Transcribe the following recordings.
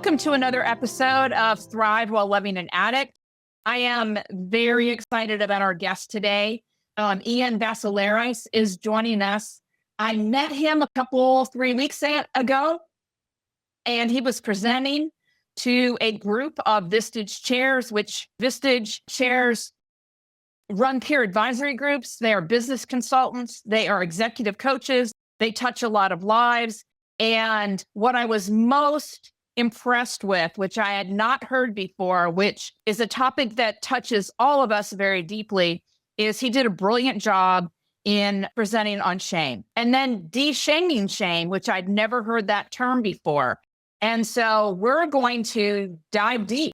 Welcome to another episode of Thrive While Loving an Addict. I am very excited about our guest today. Ian Vassilaris is joining us. I met him 3 weeks ago, and he was presenting to a group of Vistage chairs, which Vistage chairs run peer advisory groups. They are business consultants. They are executive coaches. They touch a lot of lives. And what I was most impressed with, which I had not heard before, which is a topic that touches all of us very deeply, is he did a brilliant job in presenting on shame and then deshaming shame, which I'd never heard that term before. And so we're going to dive deep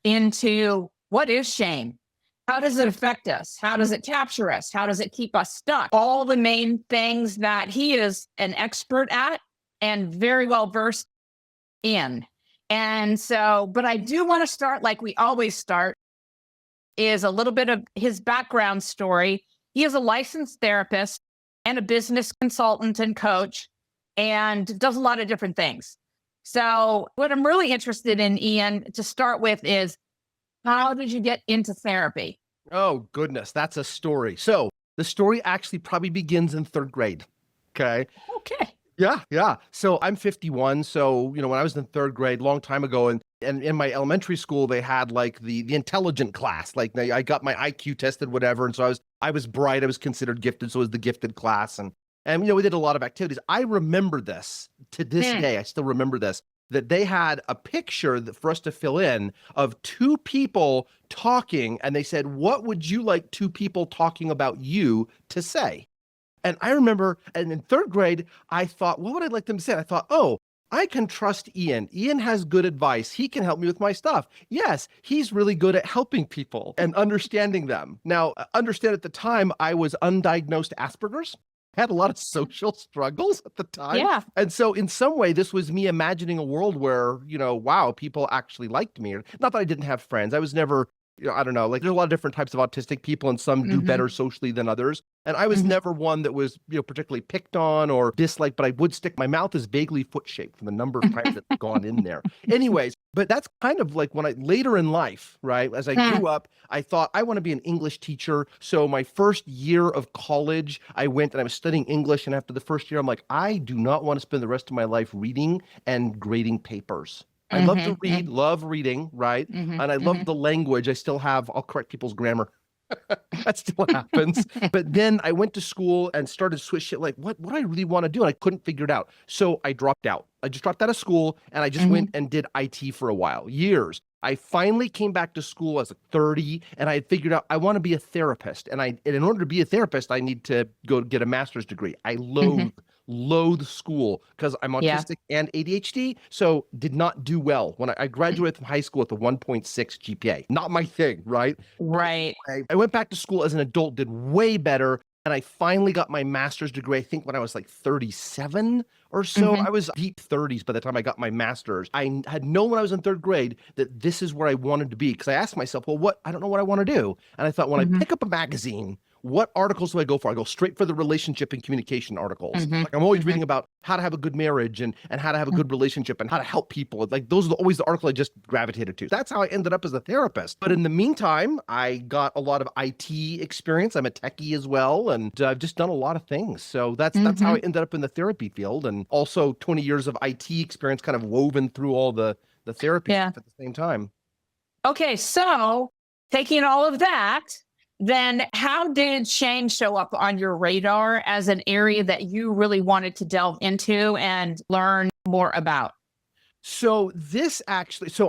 into what is shame? How does it affect us? How does it capture us? How does it keep us stuck? All the main things that he is an expert at and very well versed in. And so, but I do want to start like we always start, is a little bit of his background story. He is a licensed therapist and a business consultant and coach and does a lot of different things. So what I'm really interested in, Ian, to start with is, how did you get into therapy? Oh, goodness. That's a story. So the story actually probably begins in third grade. Okay. Okay. Yeah. So I'm 51. So, when I was in third grade, long time ago, and in my elementary school, they had like the intelligent class. Like I got my IQ tested, whatever. And so I was bright. I was considered gifted. So it was the gifted class. And we did a lot of activities. I remember this to this day. I still remember this, that they had a picture for us to fill in of two people talking. And they said, what would you like two people talking about you to say? And I remember, and in third grade, I thought, what would I like them to say? And I thought, oh, I can trust Ian. Ian has good advice. He can help me with my stuff. Yes, he's really good at helping people and understanding them. Now, understand at the time, I was undiagnosed Asperger's. I had a lot of social struggles at the time. Yeah. And so in some way, this was me imagining a world where, wow, people actually liked me. Not that I didn't have friends. I was never, I don't know, like there's a lot of different types of autistic people and some do better socially than others. And I was never one that was, particularly picked on or disliked, but I would stick, my mouth is vaguely foot-shaped from the number of times that's gone in there. Anyways, but that's kind of like when later in life, right, as I grew up, I thought I want to be an English teacher. So my first year of college, I went and I was studying English. And after the first year, I'm like, I do not want to spend the rest of my life reading and grading papers. I love to read, love reading, right? And I love the language. I'll correct people's grammar. That still happens. But then I went to school and started switch shit like, what I really want to do? And I couldn't figure it out. So I dropped out. I just dropped out of school and I just went and did IT for a while, years. I finally came back to school as 30 and I had figured out I want to be a therapist. And in order to be a therapist, I need to go get a master's degree. I loathe school because I'm autistic and ADHD, so did not do well. When I graduated from high school with a 1.6 GPA. Not my thing, right? Right. I went back to school as an adult, did way better, and I finally got my master's degree, I think when I was like 37 or so. I was deep 30s by the time I got my master's. I had known when I was in third grade that this is where I wanted to be because I asked myself, well, I don't know what I want to do. And I thought, when I pick up a magazine, what articles do I go for? I go straight for the relationship and communication articles. Like I'm always reading about how to have a good marriage and how to have a good relationship and how to help people. Like those are always the articles I just gravitated to. That's how I ended up as a therapist. But in the meantime, I got a lot of IT experience. I'm a techie as well. And I've just done a lot of things. So that's how I ended up in the therapy field. And also 20 years of IT experience kind of woven through all the therapy stuff at the same time. Okay. So taking all of that, then how did shame show up on your radar as an area that you really wanted to delve into and learn more about? So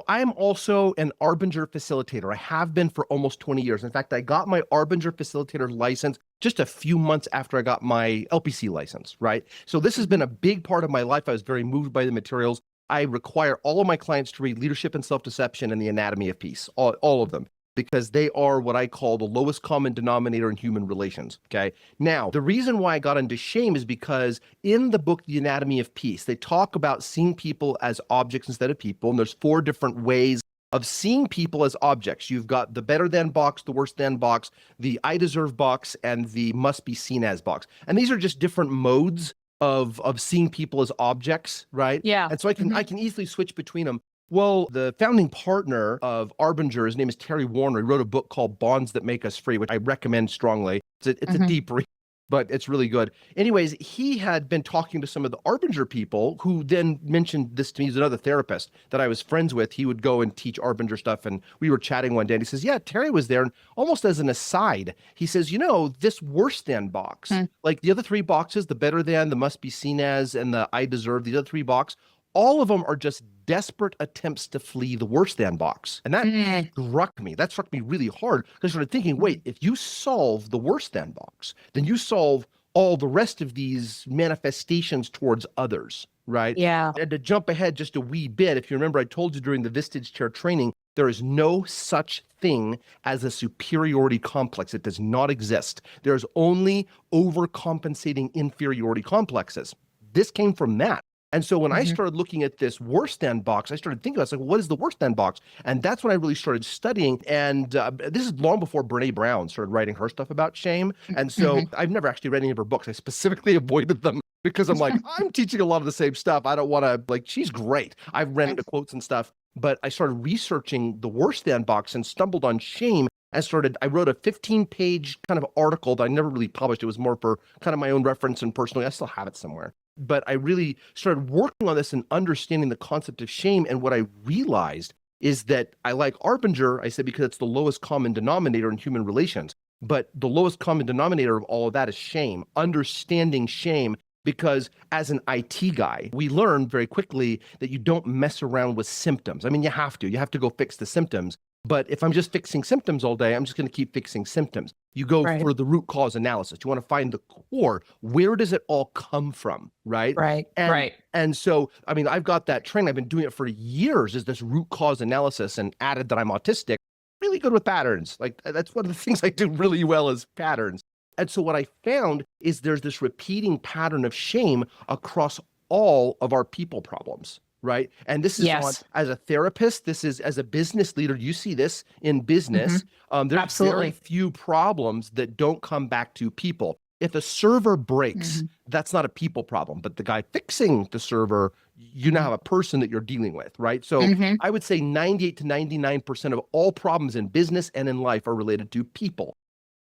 I'm also an Arbinger facilitator. I have been for almost 20 years. In fact, I got my Arbinger facilitator license just a few months after I got my LPC license, right? So this has been a big part of my life. I was very moved by the materials. I require all of my clients to read Leadership and Self-Deception and The Anatomy of Peace, all of them, because they are what I call the lowest common denominator in human relations, okay? Now, the reason why I got into shame is because in the book, The Anatomy of Peace, they talk about seeing people as objects instead of people, and there's 4 different ways of seeing people as objects. You've got the better than box, the worse than box, the I deserve box, and the must be seen as box. And these are just different modes of seeing people as objects, right? Yeah. And so I can easily switch between them. Well, the founding partner of Arbinger, his name is Terry Warner. He wrote a book called Bonds That Make Us Free, which I recommend strongly. It's a Mhm. deep read, but it's really good. Anyways, he had been talking to some of the Arbinger people who then mentioned this to me. He's another therapist that I was friends with. He would go and teach Arbinger stuff. And we were chatting one day and he says, yeah, Terry was there. And almost as an aside, he says, this worse than box, Hmm. like the other three boxes, the better than, the must be seen as, and the I deserve, these other three boxes, all of them are just desperate attempts to flee the worse than box. And that Mm. struck me. That struck me really hard because I started thinking, wait, if you solve the worse than box, then you solve all the rest of these manifestations towards others, right? Yeah. And to jump ahead just a wee bit, if you remember, I told you during the Vistage Chair training, there is no such thing as a superiority complex. It does not exist. There's only overcompensating inferiority complexes. This came from that. And so when I Mhm. started looking at this worse than box, I started thinking about, like, what is the worse than box? And that's when I really started studying. And this is long before Brene Brown started writing her stuff about shame. And so Mhm. I've never actually read any of her books. I specifically avoided them because I'm like, I'm teaching a lot of the same stuff. I don't want to, like, she's great. I've ran into quotes and stuff, but I started researching the worse than box and stumbled on shame and I wrote a 15-page kind of article that I never really published. It was more for kind of my own reference and personally, I still have it somewhere. But I really started working on this and understanding the concept of shame. And what I realized is that I like Arbinger, I said, because it's the lowest common denominator in human relations. But the lowest common denominator of all of that is shame, understanding shame. Because as an IT guy, we learned very quickly that you don't mess around with symptoms. I mean, you have to go fix the symptoms. But if I'm just fixing symptoms all day, I'm just going to keep fixing symptoms. You go Right. for the root cause analysis. You want to find the core. Where does it all come from? Right. Right. And Right. and so, I mean, I've got that training. I've been doing it for years, is this root cause analysis, and added that I'm autistic, really good with patterns. Like that's one of the things I do really well is patterns. And so what I found is there's this repeating pattern of shame across all of our people problems. Right. And this is on, Yes. as a therapist, this is as a business leader, you see this in business. Mhm. There's very Absolutely. few problems that don't come back to people. If a server breaks, Mhm. that's not a people problem, but the guy fixing the server, you now have a person that you're dealing with, right? So Mhm. I would say 98 to 99% of all problems in business and in life are related to people.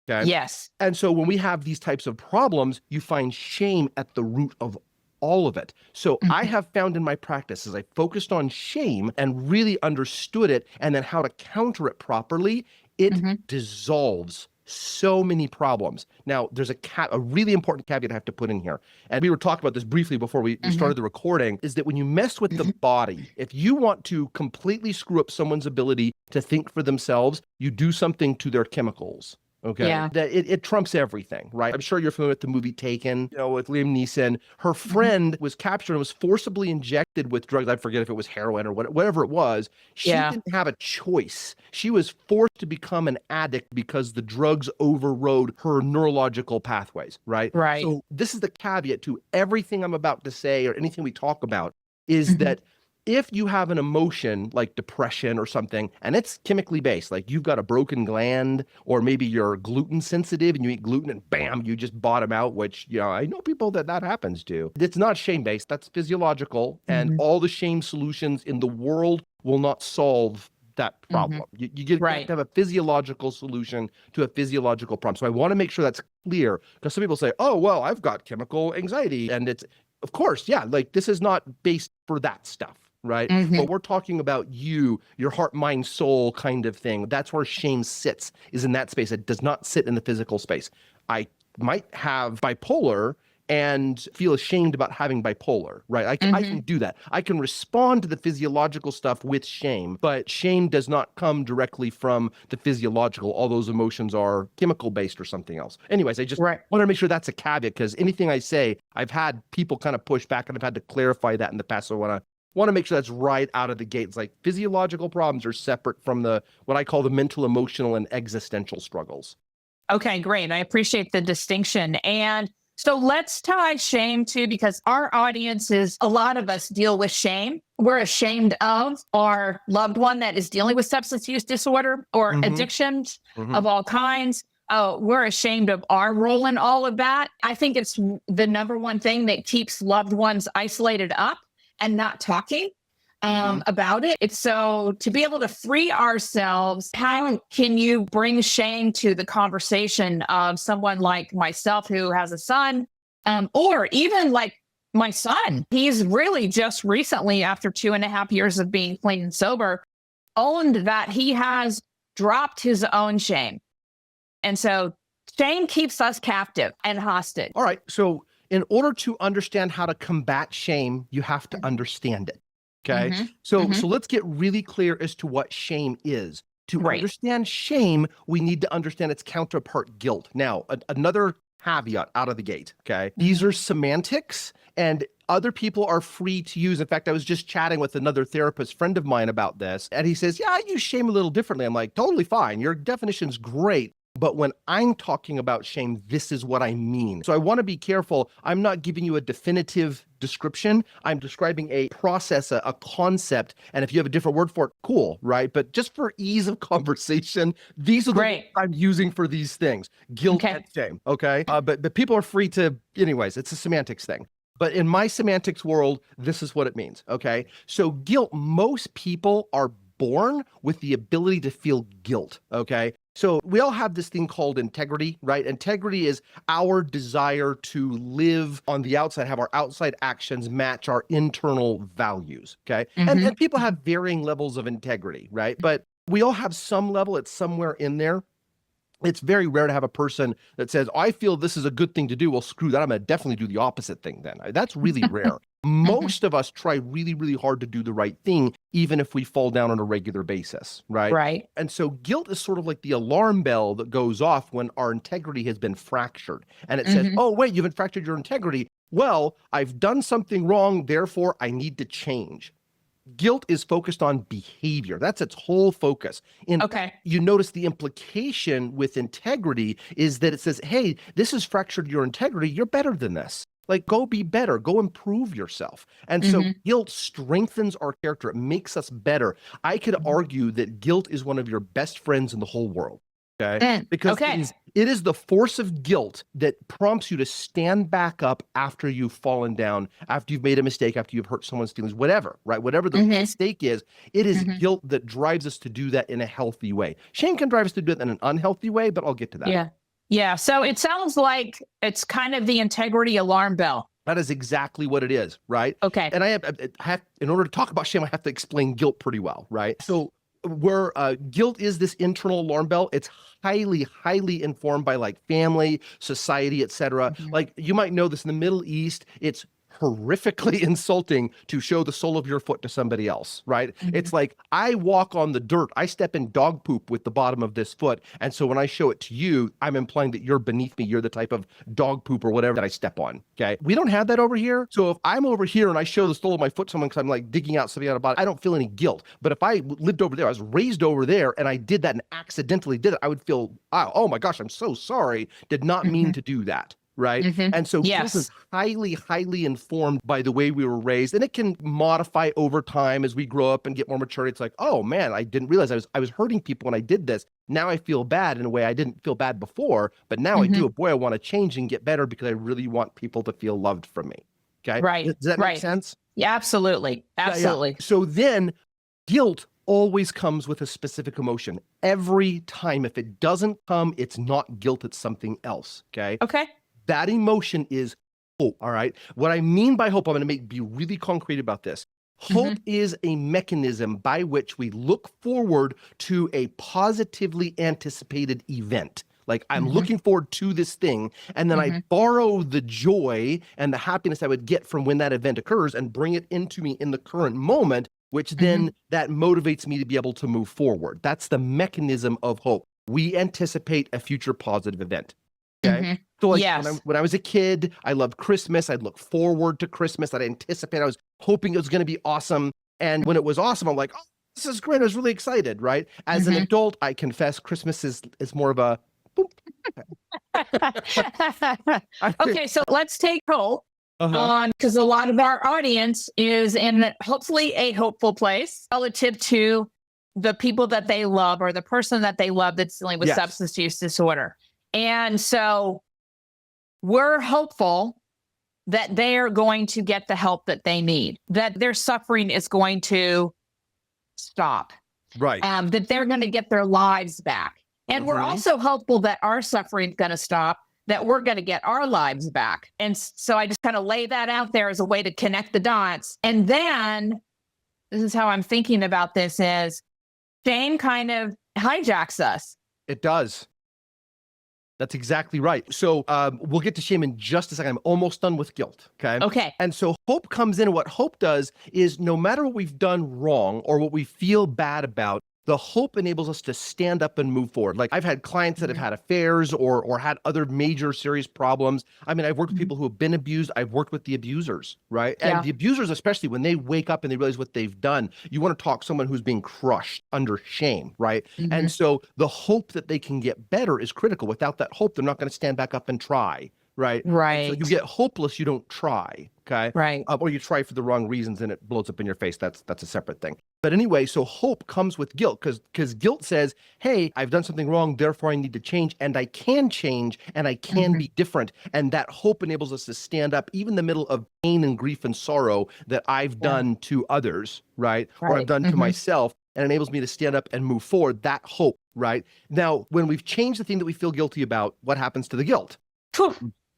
Okay. Yes. And so when we have these types of problems, you find shame at the root of all of it. So I Mhm. have found in my practice, as I focused on shame and really understood it and then how to counter it properly, it Mhm. dissolves so many problems. Now, there's a really important caveat I have to put in here. And we were talking about this briefly before we Mhm. started the recording, is that when you mess with the Mhm. body, if you want to completely screw up someone's ability to think for themselves, you do something to their chemicals. Okay. Yeah. That it trumps everything, right? I'm sure you're familiar with the movie Taken, with Liam Neeson. Her Mhm. friend was captured and was forcibly injected with drugs. I forget if it was heroin or whatever it was. She Yeah. didn't have a choice. She was forced to become an addict because the drugs overrode her neurological pathways, right? Right. So this is the caveat to everything I'm about to say or anything we talk about is Mhm. that if you have an emotion like depression or something, and it's chemically based, like you've got a broken gland, or maybe you're gluten sensitive and you eat gluten and bam, you just bottom out, which, I know people that happens to. It's not shame based, that's physiological. And Mhm. all the shame solutions in the world will not solve that Mhm. problem. You have Right. to have a physiological solution to a physiological problem. So I want to make sure that's clear because some people say, oh, well, I've got chemical anxiety. And it's, of course, yeah, like this is not based for that stuff. Right. Mhm. But we're talking about your heart, mind, soul kind of thing. That's where shame sits, is in that space. It does not sit in the physical space. I might have bipolar and feel ashamed about having bipolar, right? I Mhm. can do that. I can respond to the physiological stuff with shame, but shame does not come directly from the physiological. All those emotions are chemical based or something else. Anyways, I just Right. want to make sure that's a caveat because anything I say, I've had people kind of push back and I've had to clarify that in the past. So I want to make sure that's right out of the gate. It's like physiological problems are separate from what I call the mental, emotional, and existential struggles. Okay, great. I appreciate the distinction. And so let's tie shame to, because our audience is, a lot of us deal with shame. We're ashamed of our loved one that is dealing with substance use disorder or Hmm. addictions Hmm. of all kinds. We're ashamed of our role in all of that. I think it's the number one thing that keeps loved ones isolated up and not talking. about it. It's so to be able to free ourselves, how can you bring shame to the conversation of someone like myself who has a son, or even like my son? He's really just recently, after 2.5 years of being clean and sober, owned that he has dropped his own shame. And so shame keeps us captive and hostage. All right. So in order to understand how to combat shame, you have to understand it. Okay. So let's get really clear as to what shame is. To understand shame, we need to understand its counterpart, guilt. Now, another caveat out of the gate. Okay. These are semantics, and other people are free to use. In fact, I was just chatting with another therapist friend of mine about this, and he says, yeah, I use shame a little differently. I'm like, totally fine. Your definition's great. But when I'm talking about shame, this is what I mean. So I want to be careful. I'm not giving you a definitive description. I'm describing a process, a concept. And if you have a different word for it, cool, right? But just for ease of conversation, these are the words I'm using for these things. Guilt and shame, okay? But people are free to, anyways, it's a semantics thing. But in my semantics world, this is what it means, okay? So guilt, most people are born with the ability to feel guilt, okay? So we all have this thing called integrity, right? Integrity is our desire to live on the outside, have our outside actions match our internal values, okay? And people have varying levels of integrity, right? But we all have some level, it's somewhere in there. It's very rare to have a person that says, I feel this is a good thing to do. Well, screw that. I'm going to definitely do the opposite thing then. That's really rare. Most of us try really, really hard to do the right thing, even if we fall down on a regular basis, right? Right. And so guilt is sort of like the alarm bell that goes off when our integrity has been fractured. And it says, oh, wait, you've fractured your integrity. Well, I've done something wrong, therefore I need to change. Guilt is focused on behavior. That's its whole focus. And you notice the implication with integrity is that it says, hey, this has fractured your integrity. You're better than this. Like, go be better, go improve yourself. And so guilt strengthens our character. It makes us better. I could argue that guilt is one of your best friends in the whole world. Okay. Because it is the force of guilt that prompts you to stand back up after you've fallen down, after you've made a mistake, after you've hurt someone's feelings, whatever, right? Whatever the mistake is, it is guilt that drives us to do that in a healthy way. Shame can drive us to do it in an unhealthy way, but I'll get to that. Yeah. Yeah. So it sounds like it's kind of the integrity alarm bell. That is exactly what it is, right? Okay. And I have, in order to talk about shame, I have to explain guilt pretty well, right? So where guilt is this internal alarm bell, it's highly informed by like family, society, etc. Like you might know this in the Middle East, it's horrifically insulting to show the sole of your foot to somebody else, right? It's like, I walk on the dirt, I step in dog poop with the bottom of this foot, and so when I show it to you, I'm implying that you're beneath me, you're the type of dog poop or whatever that I step on, okay? We don't have that over here. So if I'm over here and I show the sole of my foot to someone because I'm like digging out something out of the body, I don't feel any guilt. But if I lived over there, I was raised over there, and I did that and accidentally did it, I would feel, oh my gosh, I'm so sorry, did not mean to do that. Right. And so guilt is highly informed by the way we were raised, and it can modify over time as we grow up and get more mature. It's like, oh man, I didn't realize I was hurting people when I did this. Now I feel bad in a way I didn't feel bad before, but now I do. Boy, I want to change and get better because I really want people to feel loved from me. Okay. Right. Does that make sense? Yeah, absolutely. Absolutely. Yeah. So then guilt always comes with a specific emotion. Every time. If it doesn't come, it's not guilt, it's something else. Okay. Okay. That emotion is hope, all right? What I mean by hope, I'm going to be really concrete about this. Hope is a mechanism by which we look forward to a positively anticipated event. Like, I'm looking forward to this thing, and then I borrow the joy and the happiness I would get from when that event occurs and bring it into me in the current moment, which then that motivates me to be able to move forward. That's the mechanism of hope. We anticipate a future positive event. Okay. So like when I was a kid, I loved Christmas. I'd look forward to Christmas. I'd anticipate. I was hoping it was going to be awesome. And when it was awesome, I'm like, oh, this is great. I was really excited. Right. As an adult, I confess Christmas is more of a boop. Okay. So let's take hope on, because a lot of our audience is in hopefully a hopeful place relative to the people that they love or the person that they love that's dealing with substance use disorder. And so we're hopeful that they're going to get the help that they need, that their suffering is going to stop, Right. that they're going to get their lives back. And we're also hopeful that our suffering is going to stop, that we're going to get our lives back. And so I just kind of lay that out there as a way to connect the dots. And then this is how I'm thinking about this is shame kind of hijacks us. It does. That's exactly right. So we'll get to shame in just a second. I'm almost done with guilt. Okay. Okay. And so hope comes in, and what hope does is no matter what we've done wrong or what we feel bad about, the hope enables us to stand up and move forward. Like I've had clients that have had affairs or had other major serious problems. I mean, I've worked with people who have been abused. I've worked with the abusers, right? Yeah. And the abusers, especially when they wake up and they realize what they've done, you want to talk to someone who's being crushed under shame, right? And so the hope that they can get better is critical. Without that hope, they're not going to stand back up and try. Right. Right. So you get hopeless, you don't try. Okay. Right. Or you try for the wrong reasons and it blows up in your face. That's a separate thing. But anyway, so hope comes with guilt because guilt says, hey, I've done something wrong, therefore I need to change, and I can change and I can be different. And that hope enables us to stand up even in the middle of pain and grief and sorrow that I've done to others, right? Or I've done to myself, and enables me to stand up and move forward. That hope, right? Now, when we've changed the thing that we feel guilty about, what happens to the guilt?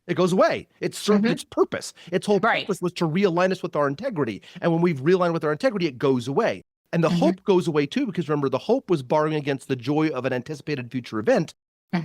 It goes away. It served its purpose. Its whole purpose was to realign us with our integrity. And when we've realigned with our integrity, it goes away. And the hope goes away too, because remember, the hope was borrowing against the joy of an anticipated future event,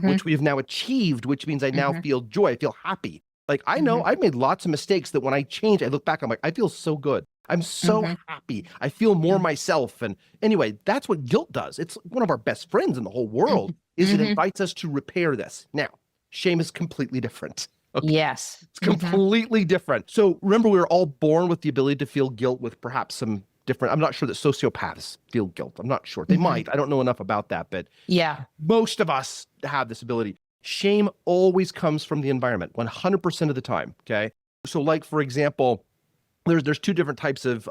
which we have now achieved, which means I now feel joy. I feel happy. Like I know I've made lots of mistakes that when I change, I look back, I'm like, I feel so good. I'm so happy. I feel more myself. And anyway, that's what guilt does. It's one of our best friends in the whole world, is it invites us to repair this. Now, shame is completely different. Okay. Yes. It's completely different. So remember, we were all born with the ability to feel guilt with perhaps some different, I'm not sure that sociopaths feel guilt. I'm not sure. They might. I don't know enough about that, but yeah, most of us have this ability. Shame always comes from the environment, 100% of the time, okay? So like, for example, there's two different types of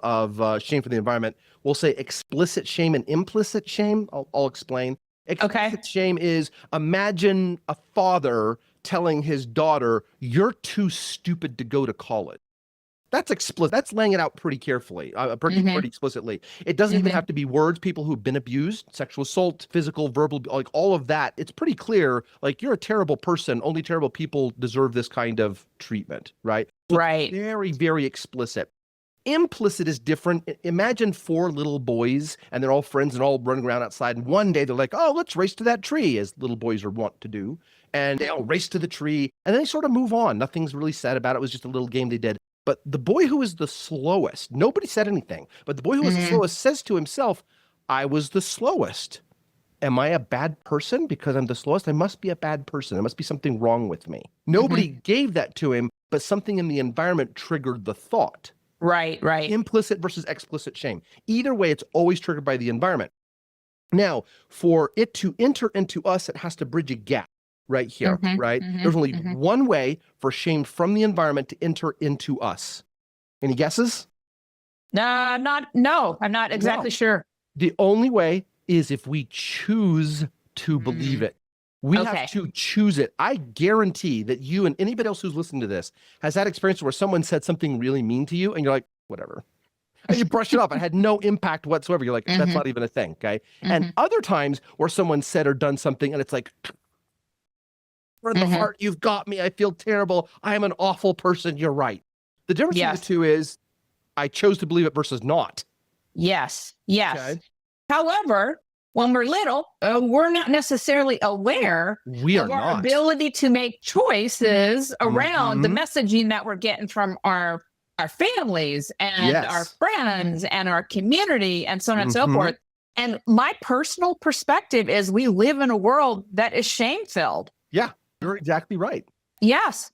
shame from the environment. We'll say explicit shame and implicit shame. I'll explain. Explicit shame is, imagine a father telling his daughter, you're too stupid to go to college. That's explicit. That's laying it out pretty carefully, pretty explicitly. It doesn't even have to be words. People who've been abused, sexual assault, physical, verbal, like all of that. It's pretty clear, like, you're a terrible person. Only terrible people deserve this kind of treatment, right? So it's very, very explicit. Implicit is different. Imagine 4 little boys and they're all friends and all running around outside. And one day they're like, oh, let's race to that tree, as little boys are wont to do. And they all race to the tree and then they sort of move on. Nothing's really said about it. It was just a little game they did. But the boy who was the slowest, nobody said anything, but the boy who was the slowest says to himself, I was the slowest. Am I a bad person because I'm the slowest? I must be a bad person. There must be something wrong with me. Nobody gave that to him, but something in the environment triggered the thought. Right. Implicit versus explicit shame. Either way, it's always triggered by the environment. Now, for it to enter into us, it has to bridge a gap right here, right? There's only one way for shame from the environment to enter into us. Any guesses? No, I'm not exactly sure. The only way is if we choose to believe it. We have to choose it. I guarantee that you and anybody else who's listening to this has that experience where someone said something really mean to you and you're like, whatever. And you brush it off. It had no impact whatsoever. You're like, that's not even a thing, okay? And other times where someone said or done something and it's like, in the heart, you've got me. I feel terrible. I am an awful person. You're right. The difference between the two is I chose to believe it versus not. Yes. Okay? However, when we're little, we're not necessarily aware of our ability to make choices around the messaging that we're getting from our families and our friends and our community and so on and so forth. And my personal perspective is we live in a world that is shame-filled. Yeah, you're exactly right. Yes.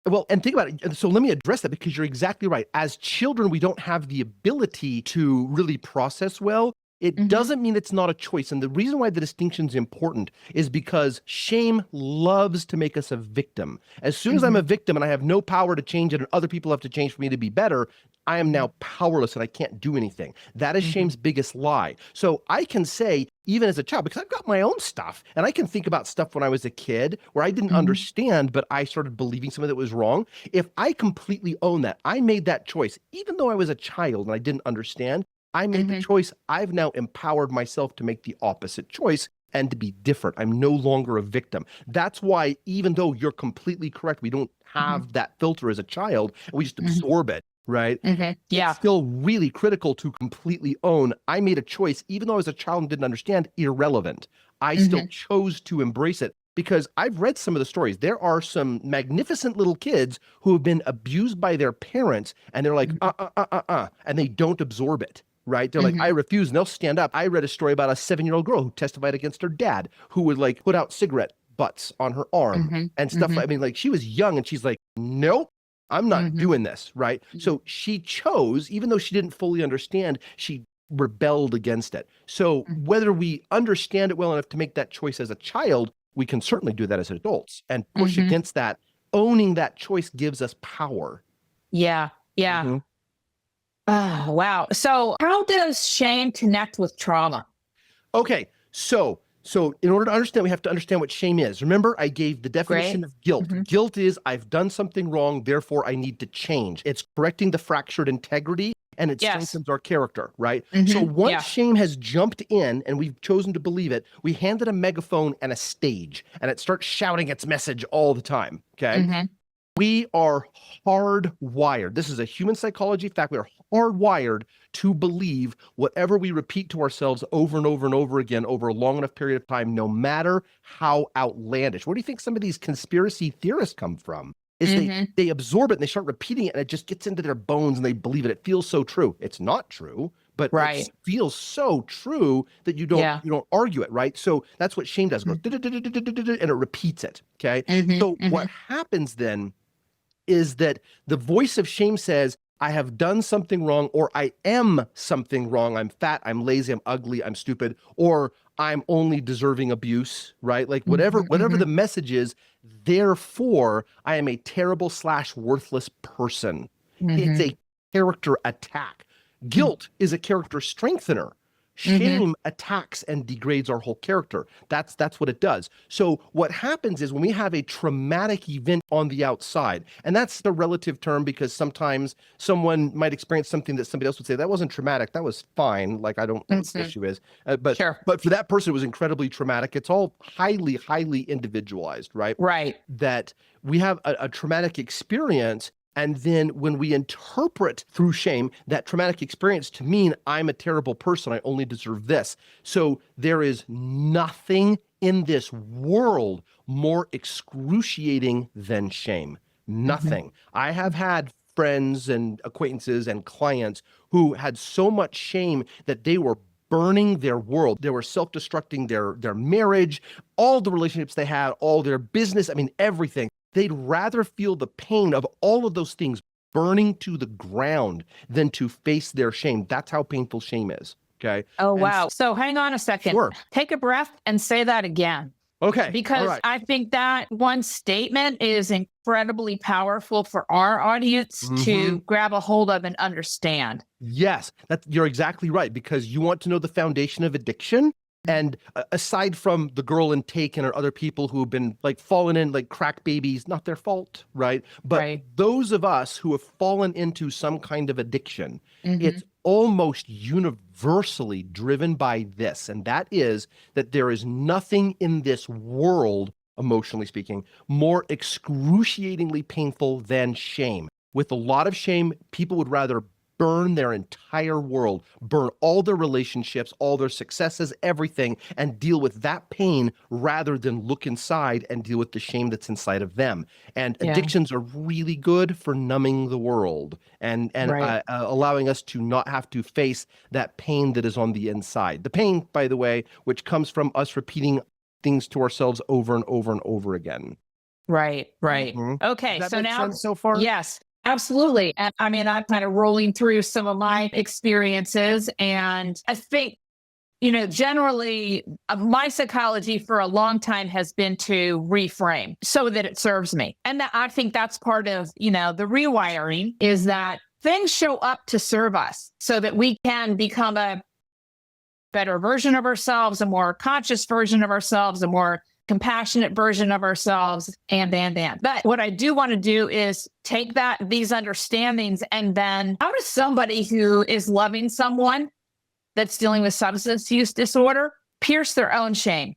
Well, and think about it. So let me address that because you're exactly right. As children, we don't have the ability to really process well. It doesn't mean it's not a choice. And the reason why the distinction is important is because shame loves to make us a victim. As soon as I'm a victim and I have no power to change it and other people have to change for me to be better, I am now powerless and I can't do anything. That is shame's biggest lie. So I can say, even as a child, because I've got my own stuff, and I can think about stuff when I was a kid where I didn't understand, but I started believing something that was wrong. If I completely own that, I made that choice, even though I was a child and I didn't understand, I made the choice. I've now empowered myself to make the opposite choice and to be different. I'm no longer a victim. That's why, even though you're completely correct, we don't have that filter as a child, and we just absorb it, right? Yeah. It's still really critical to completely own, I made a choice, even though as a child and didn't understand, irrelevant. I still chose to embrace it. Because I've read some of the stories. There are some magnificent little kids who have been abused by their parents, and they're like, and they don't absorb it. Right? They're like, I refuse, and they'll stand up. I read a story about a 7-year-old girl who testified against her dad, who would like put out cigarette butts on her arm and stuff. I mean, like, she was young and she's like, nope, I'm not doing this. Right? So she chose, even though she didn't fully understand, she rebelled against it. So whether we understand it well enough to make that choice as a child, we can certainly do that as adults and push against that. Owning that choice gives us power. Yeah. Yeah. Oh, wow. So how does shame connect with trauma? Okay, so in order to understand, we have to understand what shame is. Remember, I gave the definition of guilt. Guilt is I've done something wrong, therefore I need to change. It's correcting the fractured integrity, and it strengthens our character, right? So once shame has jumped in and we've chosen to believe it, we hand it a megaphone and a stage, and it starts shouting its message all the time, okay? We are hardwired. This is a human psychology fact. We are hardwired to believe whatever we repeat to ourselves over and over and over again over a long enough period of time, no matter how outlandish. Where do you think some of these conspiracy theorists come from? Is they absorb it and they start repeating it, and it just gets into their bones and they believe it. It feels so true. It's not true, but it feels so true that you don't argue it, right? So that's what shame does. It goes and it repeats it. Okay. So what happens then is that the voice of shame says, I have done something wrong, or I am something wrong. I'm fat, I'm lazy, I'm ugly, I'm stupid, or I'm only deserving abuse, right? Like whatever the message is, therefore I am a terrible / worthless person. It's a character attack. Guilt is a character strengthener. Shame attacks and degrades our whole character. That's what it does. So what happens is when we have a traumatic event on the outside, and that's the relative term because sometimes someone might experience something that somebody else would say, that wasn't traumatic, that was fine. Like, I don't know what the issue is. But for that person, it was incredibly traumatic. It's all highly, highly individualized, right? Right. That we have a traumatic experience, and then when we interpret through shame that traumatic experience to mean I'm a terrible person, I only deserve this. So there is nothing in this world more excruciating than shame. Nothing. I have had friends and acquaintances and clients who had so much shame that they were burning their world. They were self-destructing their marriage, all the relationships they had, all their business, I mean, everything. They'd rather feel the pain of all of those things burning to the ground than to face their shame. That's how painful shame is. Okay. Oh, wow. So hang on a second. Sure. Take a breath and say that again. Okay. Because I think that one statement is incredibly powerful for our audience to grab a hold of and understand. Yes, you're exactly right, because you want to know the foundation of addiction. And aside from the girl in Taken or other people who have been like fallen in like crack babies, not their fault, right? But those of us who have fallen into some kind of addiction, it's almost universally driven by this. And that is that there is nothing in this world, emotionally speaking, more excruciatingly painful than shame. With a lot of shame, people would rather burn their entire world, burn all their relationships, all their successes, everything, and deal with that pain rather than look inside and deal with the shame that's inside of them. And addictions are really good for numbing the world and allowing us to not have to face that pain that is on the inside. The pain, by the way, which comes from us repeating things to ourselves over and over and over again. Right. Okay. Does that so make now, sense so far? yes. Absolutely. And I mean, I'm kind of rolling through some of my experiences, and I think generally my psychology for a long time has been to reframe so that it serves me. And I think that's part of, the rewiring is that things show up to serve us so that we can become a better version of ourselves, a more conscious version of ourselves, a more compassionate version of ourselves, and. But what I do want to do is take these understandings, and then how does somebody who is loving someone that's dealing with substance use disorder pierce their own shame?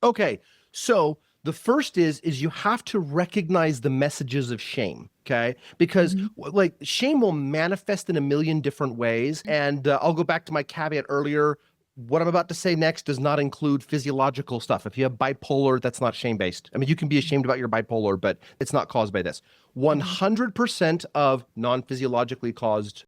Okay, so the first is you have to recognize the messages of shame, okay? Because like shame will manifest in a million different ways. And I'll go back to my caveat earlier. What I'm about to say next does not include physiological stuff. If you have bipolar, that's not shame-based. I mean, you can be ashamed about your bipolar, but it's not caused by this. 100% of non-physiologically caused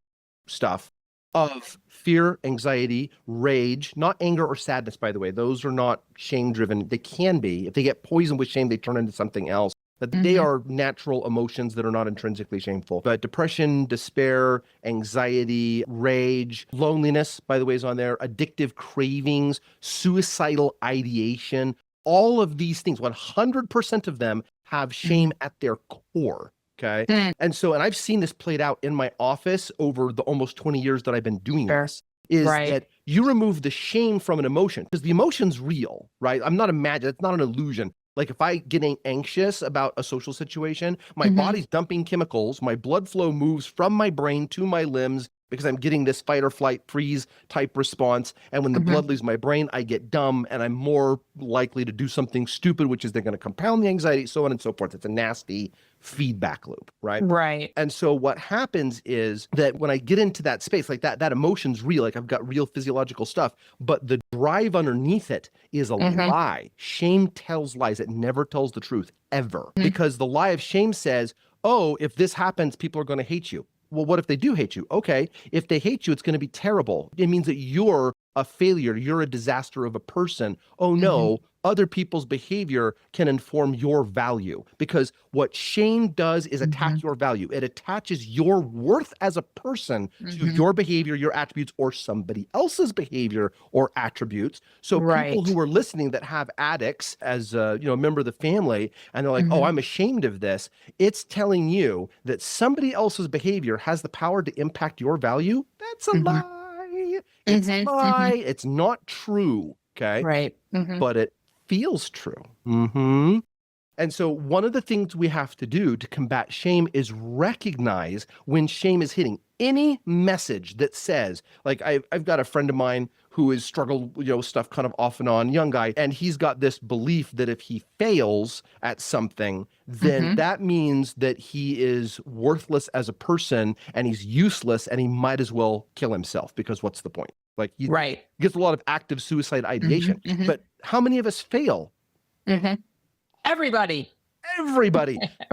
stuff of fear, anxiety, rage, not anger or sadness, by the way. Those are not shame-driven. They can be. If they get poisoned with shame, they turn into something else. But they are natural emotions that are not intrinsically shameful. But depression, despair, anxiety, rage, loneliness, by the way, is on there, addictive cravings, suicidal ideation, all of these things, 100% of them have shame at their core. Okay. And I've seen this played out in my office over the almost 20 years that I've been doing this, is that you remove the shame from an emotion because the emotion's real, right? I'm not imagining, it's not an illusion. Like if I get anxious about a social situation, my body's dumping chemicals, my blood flow moves from my brain to my limbs because I'm getting this fight or flight freeze type response. And when the blood leaves my brain, I get dumb and I'm more likely to do something stupid, which is they're going to compound the anxiety, so on and so forth. It's a nasty feedback loop, right? Right. And so what happens is that when I get into that space, like that emotion's real, like I've got real physiological stuff, but the drive underneath it is a lie. Shame tells lies. It never tells the truth, ever. Because the lie of shame says, oh, if this happens, people are going to hate you. Well, what if they do hate you? Okay, if they hate you, it's going to be terrible. It means that you're a failure. You're a disaster of a person. Oh no, other people's behavior can inform your value, because what shame does is attack your value. It attaches your worth as a person to your behavior, your attributes, or somebody else's behavior or attributes. So people who are listening that have addicts as a member of the family, and they're like, oh, I'm ashamed of this. It's telling you that somebody else's behavior has the power to impact your value. That's a lie. It's a lie. It's not true. Okay. Right. But it feels true. And so one of the things we have to do to combat shame is recognize when shame is hitting. Any message that says, like I've got a friend of mine who has struggled, stuff kind of off and on, young guy, and he's got this belief that if he fails at something, then that means that he is worthless as a person and he's useless and he might as well kill himself, because what's the point? Like he gets a lot of active suicide ideation. But how many of us fail? Everybody.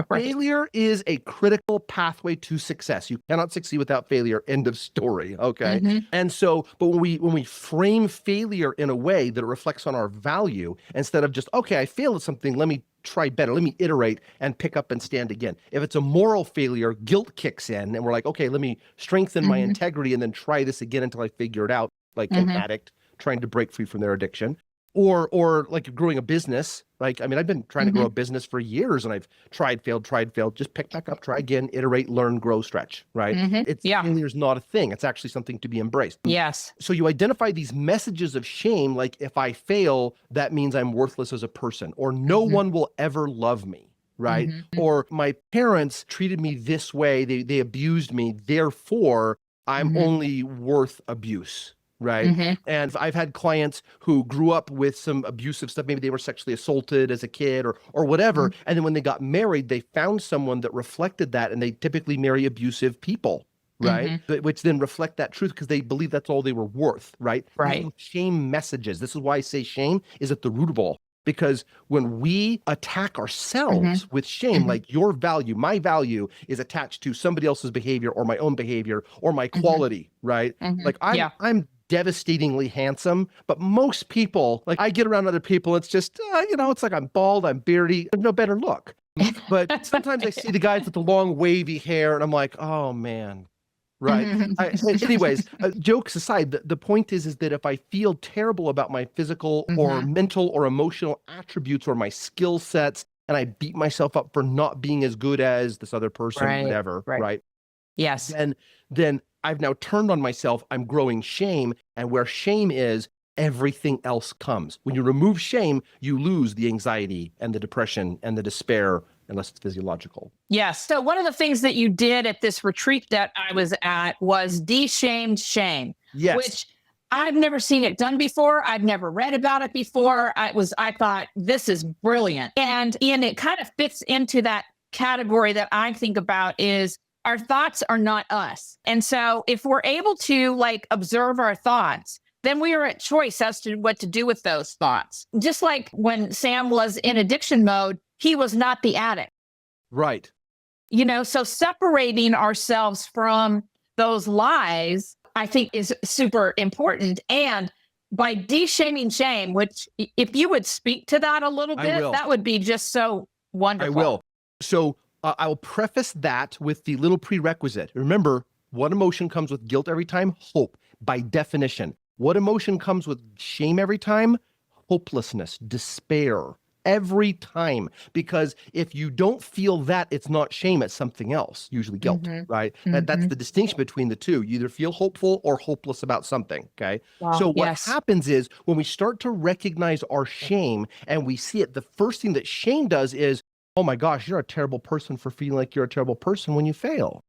Failure is a critical pathway to success. You cannot succeed without failure. End of story. Okay. And so, but when we frame failure in a way that it reflects on our value, instead of just, okay, I failed at something, let me try better, let me iterate and pick up and stand again. If it's a moral failure, guilt kicks in and we're like, okay, let me strengthen my integrity and then try this again until I figure it out, like an addict trying to break free from their addiction. Or like growing a business. Like, I mean, I've been trying to grow a business for years and I've tried, failed, just pick back up, try again, iterate, learn, grow, stretch, right? Failure's not a thing. It's actually something to be embraced. Yes. So you identify these messages of shame, like if I fail, that means I'm worthless as a person, or no one will ever love me. Right. Or my parents treated me this way. They abused me. Therefore, I'm only worth abuse. Right. And I've had clients who grew up with some abusive stuff. Maybe they were sexually assaulted as a kid or whatever. And then when they got married, they found someone that reflected that. And they typically marry abusive people. Right. Which then reflect that truth because they believe that's all they were worth. Right. Shame messages. This is why I say shame is at the root of all. Because when we attack ourselves with shame, like your value, my value is attached to somebody else's behavior or my own behavior or my quality, right? Like I'm devastatingly handsome, but most people, like I get around other people, it's just, it's like I'm bald, I'm beardy, no better look. But sometimes I see the guys with the long wavy hair and I'm like, oh man, right? Anyways, jokes aside, the point is that if I feel terrible about my physical or mental or emotional attributes or my skill sets, and I beat myself up for not being as good as this other person, whatever, right? Yes. Then I've now turned on myself. I'm growing shame, and where shame is, everything else comes. When you remove shame, you lose the anxiety and the depression and the despair, unless it's physiological. Yes. So one of the things that you did at this retreat that I was at was deshamed shame, Yes. which I've never seen it done before. I've never read about it before. I thought this is brilliant. And Ian, it kind of fits into that category that I think about is our thoughts are not us. And so if we're able to like observe our thoughts, then we are at choice as to what to do with those thoughts. Just like when Sam was in addiction mode, he was not the addict. Right. You know, so separating ourselves from those lies, I think is super important. And by deshaming shame, which if you would speak to that a little bit, that would be just so wonderful. I will. So I'll preface that with the little prerequisite. Remember, what emotion comes with guilt every time? Hope, by definition. What emotion comes with shame every time? Hopelessness, despair, every time. Because if you don't feel that, it's not shame, it's something else, usually guilt, right? That's the distinction between the two. You either feel hopeful or hopeless about something, okay? Wow, so what happens is when we start to recognize our shame and we see it, the first thing that shame does is, oh my gosh, you're a terrible person for feeling like you're a terrible person when you fail.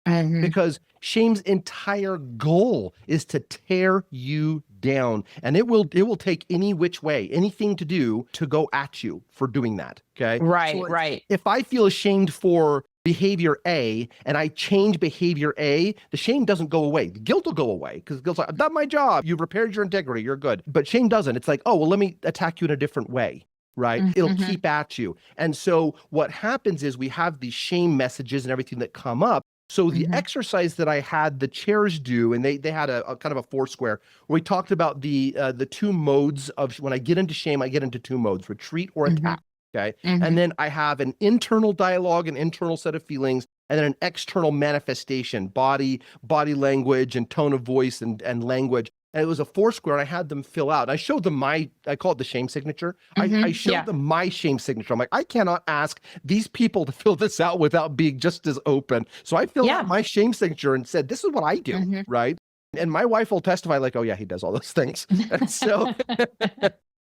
Because shame's entire goal is to tear you down, and it will take any which way, anything to do to go at you for doing that. Okay. Right. If I feel ashamed for behavior A and I change behavior A, the shame doesn't go away. The guilt will go away because guilt's like, I've done my job. You've repaired your integrity. You're good. But shame doesn't. It's like, oh, well, let me attack you in a different way. Right. It'll keep at you. And so what happens is we have these shame messages and everything that come up. So the exercise that I had the chairs do, and they had a kind of a foursquare where we talked about the two modes of when I get into shame, I get into two modes, retreat or attack. Okay. And then I have an internal dialogue, an internal set of feelings, and then an external manifestation, body language and tone of voice and language. And it was a foursquare, and I had them fill out. I showed them I call it the shame signature. I showed them my shame signature. I'm like, I cannot ask these people to fill this out without being just as open. So I filled out my shame signature and said, this is what I do, right? And my wife will testify like, oh yeah, he does all those things. And so,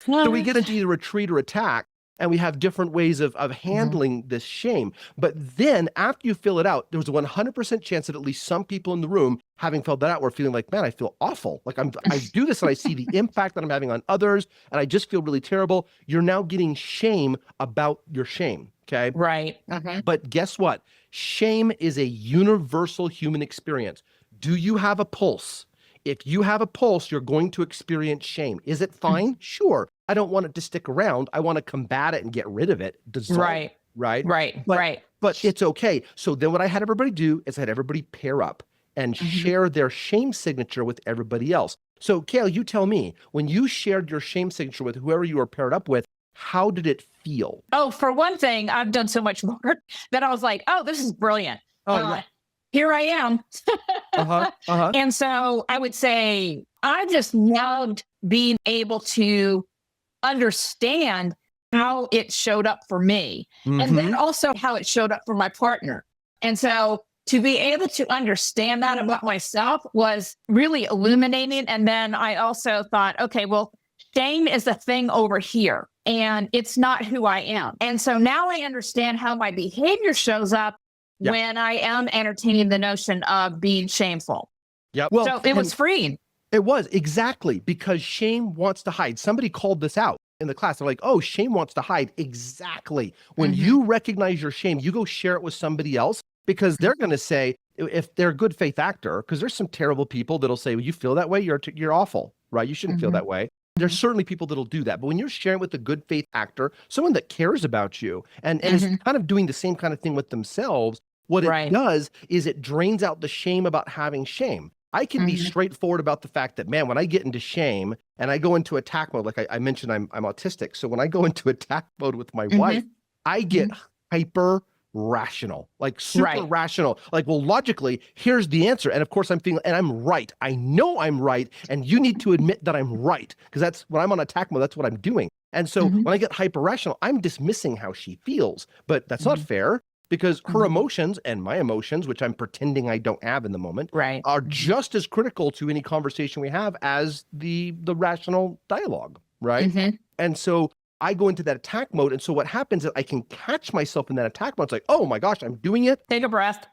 so we get into either retreat or attack. And we have different ways of handling this shame. But then after you fill it out, there's a 100% chance that at least some people in the room, having filled that out, were feeling like, man, I feel awful. Like I do this and I see the impact that I'm having on others and I just feel really terrible. You're now getting shame about your shame. Okay. Right. But guess what? Shame is a universal human experience. Do you have a pulse? If you have a pulse, you're going to experience shame. Is it fine? Sure. I don't want it to stick around. I want to combat it and get rid of it. Dissolve, right. But it's okay. So then what I had everybody do is I had everybody pair up and share their shame signature with everybody else. So Kale, you tell me, when you shared your shame signature with whoever you were paired up with, how did it feel? Oh, for one thing, I've done so much work that I was like, oh, this is brilliant. Here I am. And so I would say I just loved being able to understand how it showed up for me and then also how it showed up for my partner. And so to be able to understand that about myself was really illuminating. And then I also thought, okay, well, shame is a thing over here and it's not who I am. And so now I understand how my behavior shows up when I am entertaining the notion of being shameful. Well, so it was freeing. It was, exactly, because shame wants to hide. Somebody called this out in the class. They're like, oh, shame wants to hide. Exactly. When you recognize your shame, you go share it with somebody else because they're going to say, if they're a good faith actor, because there's some terrible people that'll say, well, you feel that way, you're awful, right? You shouldn't feel that way. There's certainly people that'll do that. But when you're sharing with a good faith actor, someone that cares about you and is kind of doing the same kind of thing with themselves, what it does is it drains out the shame about having shame. I can be straightforward about the fact that, man, when I get into shame and I go into attack mode, like I mentioned, I'm autistic. So when I go into attack mode with my wife, I get hyper rational, like super Right. rational. Like, well, logically, here's the answer. And of course I'm feeling, and I'm right. I know I'm right. And you need to admit that I'm right. Because that's when I'm on attack mode, that's what I'm doing. And so Mhm. when I get hyper rational, I'm dismissing how she feels, but that's not Mhm. fair because her Mhm. emotions and my emotions, which I'm pretending I don't have in the moment, Right. are Mhm. just as critical to any conversation we have as the rational dialogue, right? Mhm. And so I go into that attack mode. And so what happens is I can catch myself in that attack mode. It's like, oh my gosh, I'm doing it. Take a breath.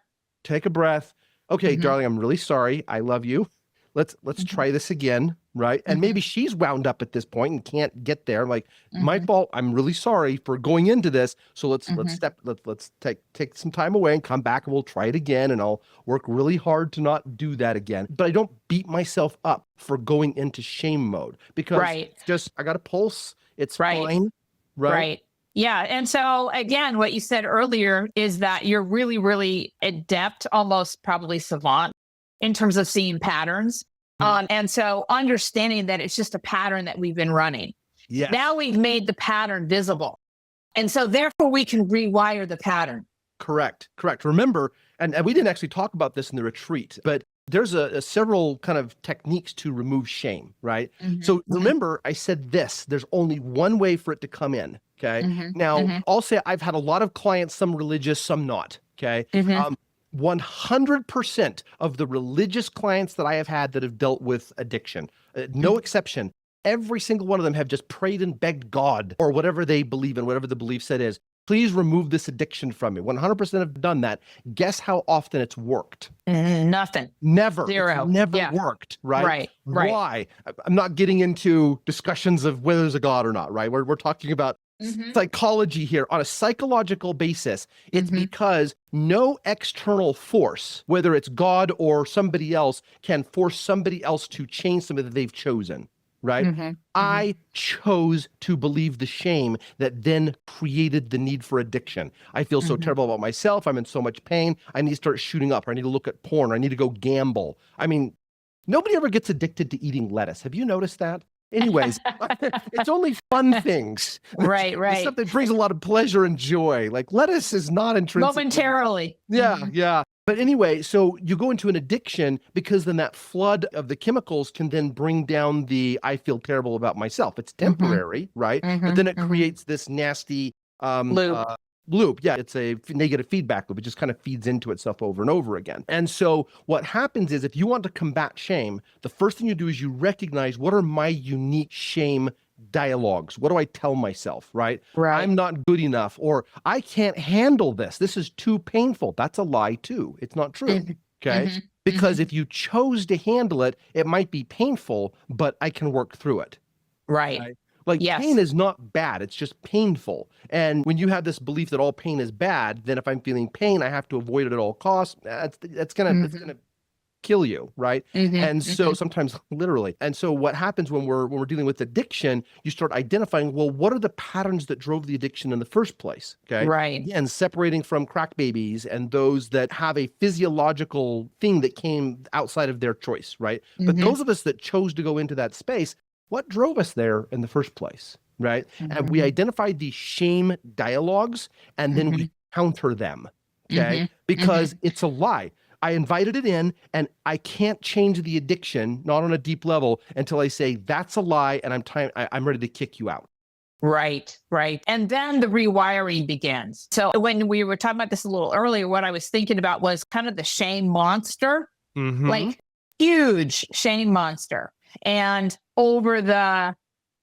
Take a breath. Okay, Mhm. darling, I'm really sorry. I love you. Let's Mhm. try this again, right? And maybe Mhm. she's wound up at this point and can't get there. Like, my Mhm. fault. I'm really sorry for going into this. So let's Mhm. take some time away and come back and we'll try it again. And I'll work really hard to not do that again. But I don't beat myself up for going into shame mode because Right. it's just I got a pulse. It's Right. fine, right? Right. Yeah. And so again, what you said earlier is that you're really, really adept, almost probably savant in terms of seeing patterns. And so understanding that it's just a pattern that we've been running. Yes. Now we've made the pattern visible. And so therefore we can rewire the pattern. Correct. Remember, and we didn't actually talk about this in the retreat, but there's a several kind of techniques to remove shame, right? Mhm. So remember, I said this, there's only one way for it to come in, okay? Mhm. Now, Mhm. I'll say I've had a lot of clients, some religious, some not, okay? Mhm. 100% of the religious clients that I have had that have dealt with addiction, no exception, every single one of them have just prayed and begged God or whatever they believe in, whatever the belief set is. Please remove this addiction from me. 100% have done that. Guess how often it's worked? Nothing. Never. Zero. It's never Yeah. worked, right? Right. Right. Why? I'm not getting into discussions of whether there's a God or not, right? We're talking about Mhm. psychology here. On a psychological basis, it's Mhm. because no external force, whether it's God or somebody else, can force somebody else to change something that they've chosen, right? Mhm. I chose to believe the shame that then created the need for addiction. I feel so Mhm. terrible about myself. I'm in so much pain. I need to start shooting up. Or I need to look at porn. Or I need to go gamble. I mean, nobody ever gets addicted to eating lettuce. Have you noticed that? Anyways, it's only fun things. Right. It's Right. stuff that brings a lot of pleasure and joy. Like lettuce is not intrinsic. Momentarily. Yeah, Mhm. yeah. But anyway, so you go into an addiction because then that flood of the chemicals can then bring down the I feel terrible about myself. It's temporary, right? But then it creates this nasty Loop. loop. Yeah, it's a negative feedback loop. It just kind of feeds into itself over and over again. And so what happens is if you want to combat shame, the first thing you do is you recognize what are my unique shame dialogues. What do I tell myself, right? Right. I'm not good enough, or I can't handle this. This is too painful. That's a lie too. It's not true. Mhm. Okay. Mhm. Because Mhm. if you chose to handle it, it might be painful, but I can work through it. Right. Right. Like Yes. pain is not bad. It's just painful. And when you have this belief that all pain is bad, then if I'm feeling pain, I have to avoid it at all costs. That's gonna kill you, right? Mhm. And so Mhm. sometimes literally. And so what happens when we're dealing with addiction, you start identifying, well, what are the patterns that drove the addiction in the first place? Okay. Right. Again, separating from crack babies and those that have a physiological thing that came outside of their choice, right? But Mhm. those of us that chose to go into that space, what drove us there in the first place? Right. And we Mhm. identified these shame dialogues and then we Mhm. counter them. Okay. Mhm. Because Mhm. it's a lie. I invited it in and I can't change the addiction, not on a deep level, until I say that's a lie and I'm ready to kick you out. Right, right. And then the rewiring begins. So when we were talking about this a little earlier, what I was thinking about was kind of the shame monster, like huge shame monster. And over the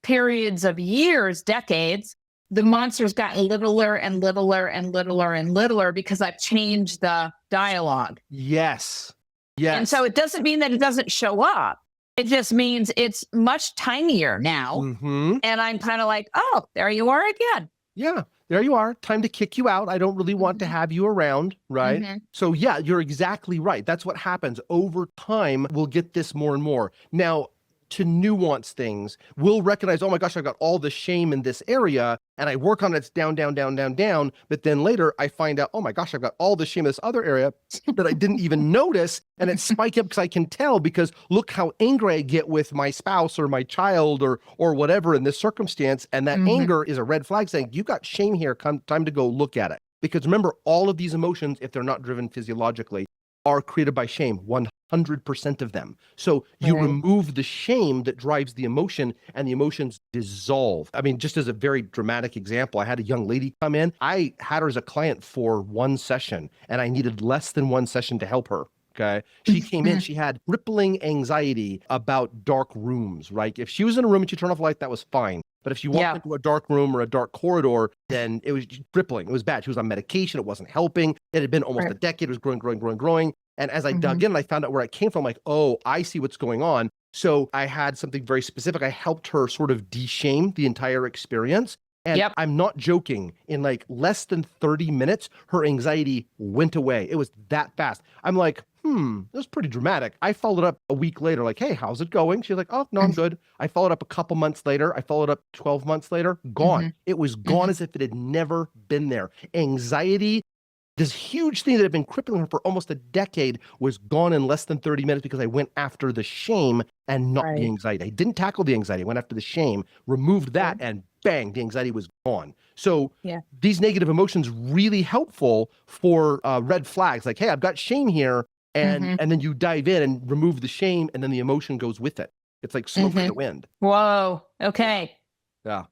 periods of years, decades, the monster's gotten littler and littler and littler and littler because I've changed the dialogue. Yes. And Yes. so it doesn't mean that it doesn't show up. It just means it's much tinier now. Mm-hmm. And I'm kind of like, oh, there you are again. Yeah, there you are. Time to kick you out. I don't really want to have you around, right? Mhm. So yeah, you're exactly right. That's what happens. Over time, we'll get this more and more. Now, to nuance things, we'll recognize, oh my gosh, I've got all the shame in this area, and I work on it, it's down, down, down, down, down. But then later I find out, oh my gosh, I've got all the shame in this other area that I didn't even notice. And it's spiking up because I can tell because look how angry I get with my spouse or my child or whatever in this circumstance. And that Mhm. anger is a red flag saying, you got shame here, time to go look at it. Because remember, all of these emotions, if they're not driven physiologically, are created by shame, 100% of them. So you Right. remove the shame that drives the emotion and the emotions dissolve. I mean, just as a very dramatic example, I had a young lady come in. I had her as a client for one session and I needed less than one session to help her. Okay. She came in, she had crippling anxiety about dark rooms, right? If she was in a room and she turned off the light, that was fine. But if she walked Yeah. into a dark room or a dark corridor, then it was crippling. It was bad. She was on medication. It wasn't helping. It had been almost a decade. It was growing. And as I dug in and I found out where it came from, like, oh, I see what's going on. So I had something very specific. I helped her sort of de-shame the entire experience. And I'm not joking. In like less than 30 minutes, her anxiety went away. It was that fast. I'm like, that was pretty dramatic. I followed up a week later, like, hey, how's it going? She's like, oh, no, I'm good. I followed up a couple months later. I followed up 12 months later, gone. It was gone as if it had never been there. Anxiety, this huge thing that had been crippling her for almost a decade, was gone in less than 30 minutes because I went after the shame and not the anxiety. I didn't tackle the anxiety. I went after the shame, removed that, and bang, the anxiety was gone. So these negative emotions really helpful for red flags. Like, hey, I've got shame here. And then you dive in and remove the shame, and then the emotion goes with it. It's like smoke in the wind. Whoa. Okay. Yeah.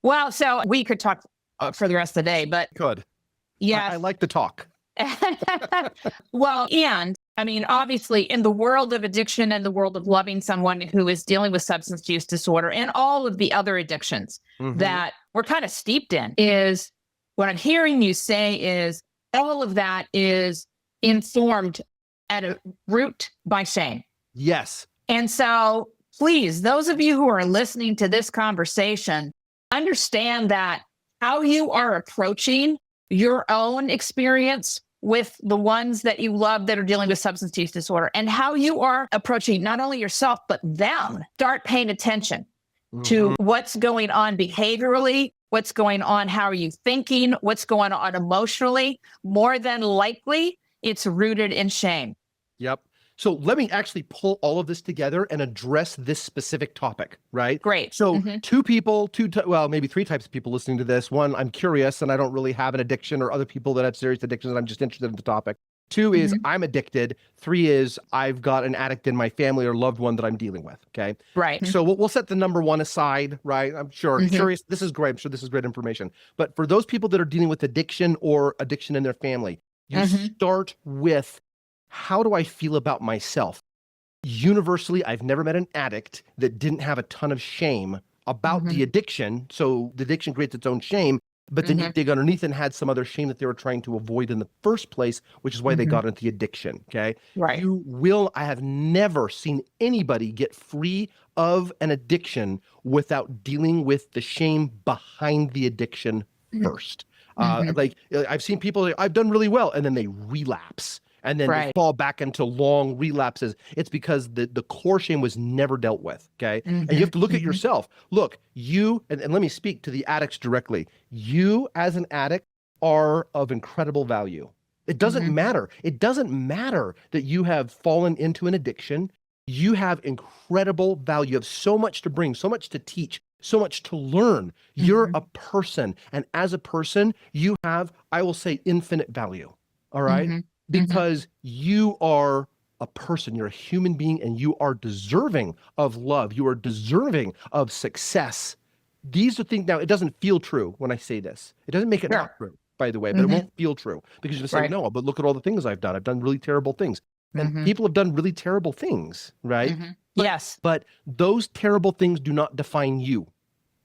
Well, so we could talk for the rest of the day, but Good. yeah, I like to talk. Well, and I mean, obviously, in the world of addiction and the world of loving someone who is dealing with substance use disorder and all of the other addictions that we're kind of steeped in, is what I'm hearing you say is all of that is informed at a root by shame. Yes. And so please, those of you who are listening to this conversation, understand that how you are approaching your own experience with the ones that you love that are dealing with substance use disorder, and how you are approaching not only yourself, but them. Start paying attention to what's going on behaviorally, what's going on, how are you thinking, what's going on emotionally. More than likely, it's rooted in shame. Yep. So let me actually pull all of this together and address this specific topic, right? Great. So two people, well, maybe three types of people listening to this. One, I'm curious and I don't really have an addiction, or other people that have serious addictions and I'm just interested in the topic. Two is I'm addicted. Three is I've got an addict in my family or loved one that I'm dealing with. Okay. Right. So we'll set the number one aside, right? I'm sure curious. This is great. I'm sure this is great information. But for those people that are dealing with addiction or addiction in their family, you start with, how do I feel about myself? Universally, I've never met an addict that didn't have a ton of shame about the addiction. So the addiction creates its own shame, but then you dig underneath and had some other shame that they were trying to avoid in the first place, which is why they got into the addiction. Okay. Right. I have never seen anybody get free of an addiction without dealing with the shame behind the addiction first. Like I've seen people, I've done really well, and then they relapse. And then they fall back into long relapses. It's because the core shame was never dealt with, okay? And you have to look at yourself. Look, you, and let me speak to the addicts directly. You as an addict are of incredible value. It doesn't matter. It doesn't matter that you have fallen into an addiction. You have incredible value. You have so much to bring, so much to teach, so much to learn. You're a person. And as a person, you have, I will say, infinite value, all right? Because you are a person, you're a human being, and you are deserving of love. You are deserving of success. These are things, now it doesn't feel true when I say this. It doesn't make it not true, by the way, but it won't feel true because you're saying, no, but look at all the things I've done. I've done really terrible things. And people have done really terrible things, right? Yes. But those terrible things do not define you.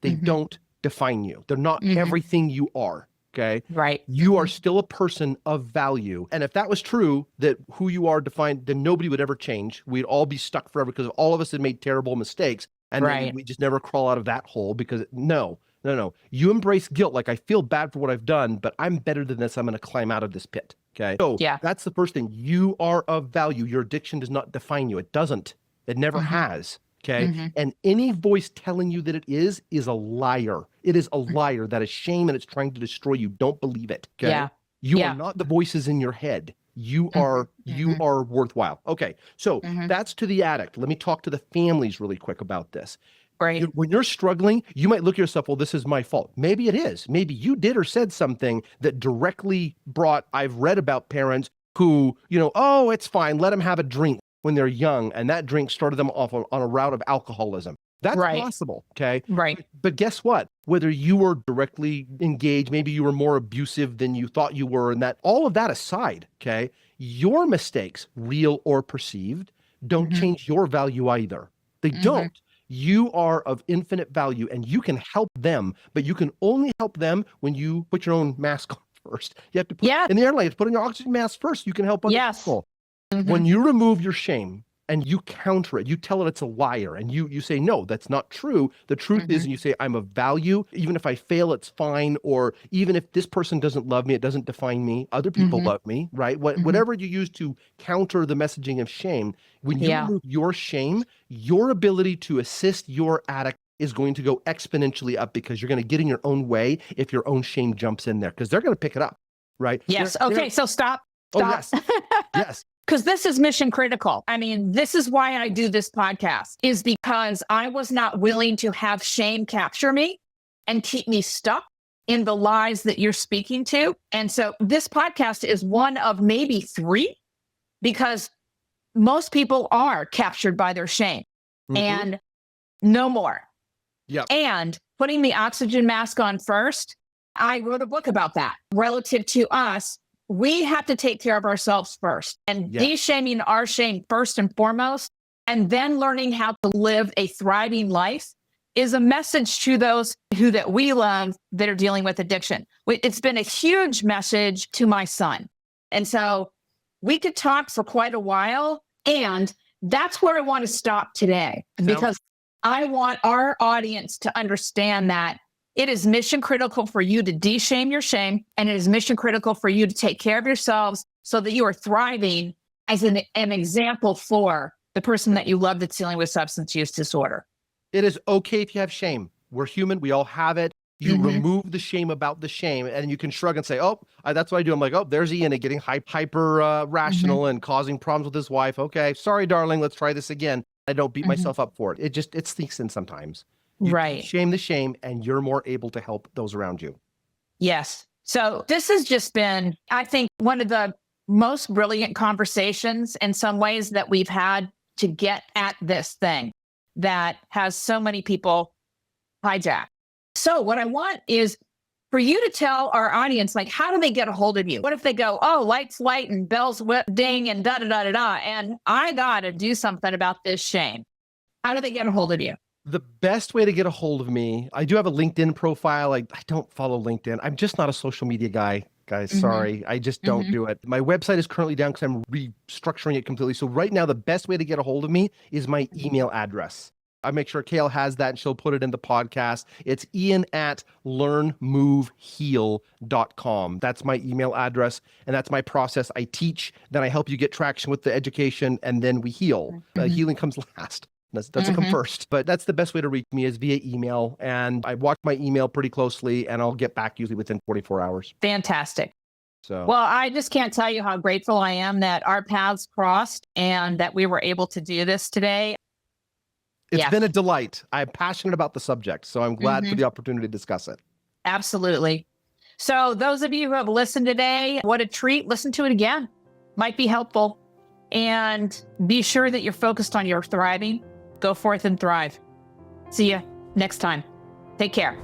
They don't define you. They're not everything you are. Okay. Right. You are still a person of value. And if that was true, that who you are defined, then nobody would ever change. We'd all be stuck forever because all of us had made terrible mistakes. And then we just never crawl out of that hole because no. You embrace guilt. Like, I feel bad for what I've done, but I'm better than this. I'm going to climb out of this pit. Okay. So that's the first thing. You are of value. Your addiction does not define you. It doesn't. It never has. Okay. And any voice telling you that it is a liar. It is a liar. That is shame, and it's trying to destroy you. Don't believe it. Okay. You are not the voices in your head. You are worthwhile. Okay. So that's to the addict. Let me talk to the families really quick about this. Right. When you're struggling, you might look at yourself, well, this is my fault. Maybe it is. Maybe you did or said something that directly brought, I've read about parents who, oh, it's fine. Let them have a drink when they're young. And that drink started them off on a route of alcoholism. That's possible. Okay. Right. But guess what? Whether you were directly engaged, maybe you were more abusive than you thought you were, and that all of that aside, okay, your mistakes, real or perceived, don't change your value either. They don't. You are of infinite value and you can help them, but you can only help them when you put your own mask on first. You have to put in the airline, put on your oxygen mask first. You can help other people. When you remove your shame and you counter it, you tell it it's a liar, and you say, no, that's not true. The truth is, and you say, I'm of value. Even if I fail, it's fine. Or even if this person doesn't love me, it doesn't define me. Other people love me, right? Whatever you use to counter the messaging of shame, when you remove your shame, your ability to assist your addict is going to go exponentially up, because you're going to get in your own way if your own shame jumps in there, because they're going to pick it up, right? Yes. Okay. So stop. Oh, yes. Yes. Because this is mission critical. I mean, this is why I do this podcast, is because I was not willing to have shame capture me and keep me stuck in the lies that you're speaking to. And so this podcast is one of maybe 3, because most people are captured by their shame and no more. Yeah. And putting the oxygen mask on first, I wrote a book about that. Relative to us, we have to take care of ourselves first, and de-shaming our shame first and foremost, and then learning how to live a thriving life is a message to those that we love that are dealing with addiction. It's been a huge message to my son. And so we could talk for quite a while, and that's where I want to stop today, because I want our audience to understand that it is mission critical for you to de-shame your shame, and it is mission critical for you to take care of yourselves so that you are thriving as an example for the person that you love that's dealing with substance use disorder. It is okay if you have shame. We're human. We all have it. You remove the shame about the shame, and you can shrug and say, oh, that's what I do. I'm like, oh, there's Ian getting hyper rational and causing problems with his wife. Okay, sorry, darling. Let's try this again. I don't beat myself up for it. It sneaks in sometimes. You shame the shame, and you're more able to help those around you. Yes. So this has just been, I think, one of the most brilliant conversations in some ways that we've had to get at this thing that has so many people hijacked. So what I want is for you to tell our audience, like, how do they get a hold of you? What if they go, oh, lights, light, and bells, ding, and da-da-da-da-da, and I got to do something about this shame. How do they get a hold of you? The best way to get a hold of me, I do have a LinkedIn profile. I don't follow LinkedIn. I'm just not a social media guy, guys. Sorry. I just don't do it. My website is currently down because I'm restructuring it completely. So right now, the best way to get a hold of me is my email address. I make sure Kale has that and she'll put it in the podcast. It's ian@learnmoveheal.com. That's my email address, and that's my process. I teach, then I help you get traction with the education, and then we heal. Healing comes last. Doesn't come first, but that's the best way to reach me is via email. And I watch my email pretty closely, and I'll get back usually within 24 hours. Fantastic. So, well, I just can't tell you how grateful I am that our paths crossed and that we were able to do this today. It's been a delight. I'm passionate about the subject, so I'm glad for the opportunity to discuss it. Absolutely. So those of you who have listened today, what a treat. Listen to it again. Might be helpful. And be sure that you're focused on your thriving. Go forth and thrive. See you next time. Take care.